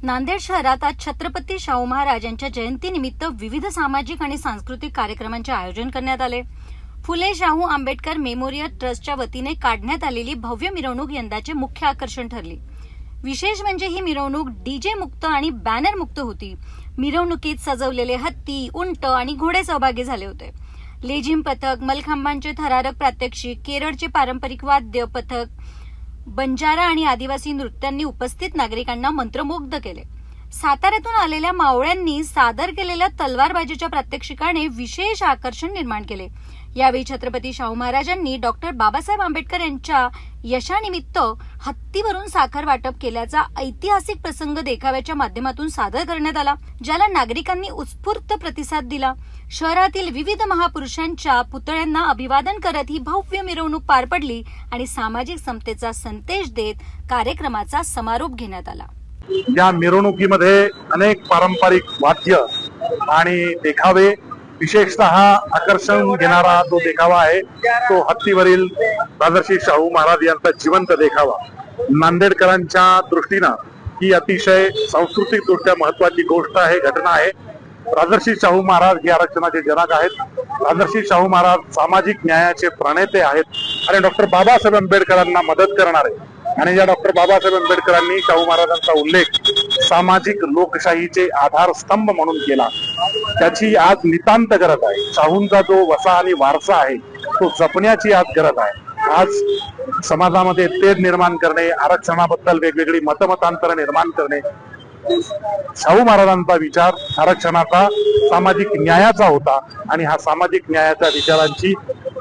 नांदेड शहरात आज छत्रपती शाहू महाराज यांच्या जयंतीनिमित्त विविध सामाजिक आणि सांस्कृतिक कार्यक्रमांचे आयोजन करण्यात आले। फुले शाहू आंबेडकर मेमोरियल ट्रस्टच्या वतीने काढण्यात आलेली भव्य मिरवणूक यंदाचे मुख्य आकर्षण ठरली। विशेष म्हणजे ही मिरवणूक डीजे मुक्त आणि बॅनर मुक्त होती। मिरवणुकीत सजवलेले हत्ती, उंट आणि घोडे सहभागी झाले होते। लेझिम पथक, मलखांबांचे थरारक प्रात्यक्षिक, केरळचे पारंपरिक वाद्य पथक, बंजारा आणि आदिवासी नृत्यांनी उपस्थित नागरिकांना मंत्रमुग्ध केले। साताऱ्यातून आलेल्या मावळ्यांनी सादर केलेल्या तलवारबाजीच्या प्रात्यक्षिकाने विशेष आकर्षण निर्माण केले। यावेळी छत्रपती शाहू महाराजांनी डॉक्टर बाबासाहेब आंबेडकर यांच्या यशानिमित्त हत्तीवरून साखर वाटप केल्याचा ऐतिहासिक प्रसंग देखाव्याच्या माध्यमातून सादर करण्यात आला, ज्याला नागरिकांनी उत्स्फूर्त प्रतिसाद दिला। शहरातील विविध महापुरुषांच्या पुतळ्यांना अभिवादन करत ही भव्य मिरवणूक पार पडली आणि सामाजिक समतेचा संदेश देत कार्यक्रमाचा समारोप घेण्यात आला। या मिरवणुकीमध्ये अनेक पारंपरिक वाद्य आणि देखावे, विशेषतः आकर्षण घेणारा जो देखावा आहे तो हत्तीवरील राजर्षी शाहू महाराज यांचा जिवंत देखावा। नांदेडकरांच्या दृष्टीनं ही अतिशय सांस्कृतिक दृष्ट्या महत्वाची गोष्ट आहे, घटना आहे। राजर्षी शाहू महाराज हे आरक्षणाचे जनक आहेत। राजर्षी शाहू महाराज सामाजिक न्यायाचे प्रणेते आहेत आणि डॉक्टर बाबासाहेब आंबेडकरांना मदत करणारे, आणि या डॉक्टर बाबासाहेब आंबेडकरांनी शाहू महाराजांचा उल्लेख सामाजिक लोकशाहीचे आधारस्तंभ म्हणून केला, त्याची आज नितांत गरज आहे। शाहूंचा जो वसा आणि वारसा आहे तो जपण्याची आज गरज आहे। आज समाजामध्ये तेढ निर्माण करणे, आरक्षणाबद्दल वेगवेगळी मतमतांतर निर्माण करणे, शाहू महाराजांचा विचार आरक्षणाचा, सामाजिक न्यायाचा होता आणि हा सामाजिक न्यायाच्या विचारांची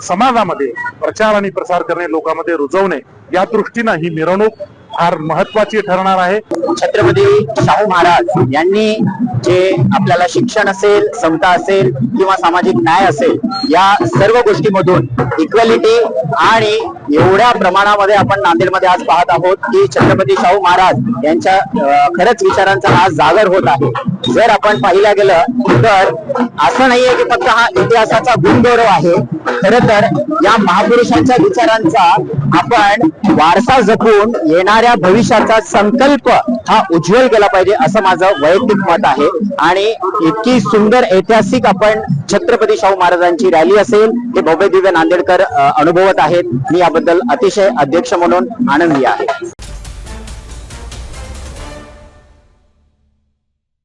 समाजामध्ये प्रचार आणि प्रसार करणे, लोकांमध्ये रुजवणे, या दृष्टीनं ही मिरवणूक फार महत्वाची ठरणार आहे। छत्रपती शाहू महाराज यांनी जे आपल्याला शिक्षण असेल, समता असेल किंवा सामाजिक न्याय असेल, या सर्व गोष्टीमधून इक्वॅलिटी आणि एवढ्या प्रमाणामध्ये आपण नांदेडमध्ये आज पाहत आहोत की छत्रपती शाहू महाराज यांच्या खरंच विचारांचा आज जागर होत आहे। जर आपण पाहिलं गेलं तर असं नाहीये की फक्त हा इतिहासाचा गुणगौरव आहे, खरं तर या महापुरुषांच्या विचारांचा आपण वारसा जपून येणाऱ्या भविष्याचा संकल्प हा उज्ज्वल केला पाहिजे, असं माझं वैयक्तिक मत आहे। आणि इतकी सुंदर ऐतिहासिक आपण छत्रपती शाहू महाराजांची रॅली असेल हे भव्य दिव्य नांदेडकर अनुभवत आहेत। मी याबद्दल अतिशय अध्यक्ष म्हणून आनंदी आहे।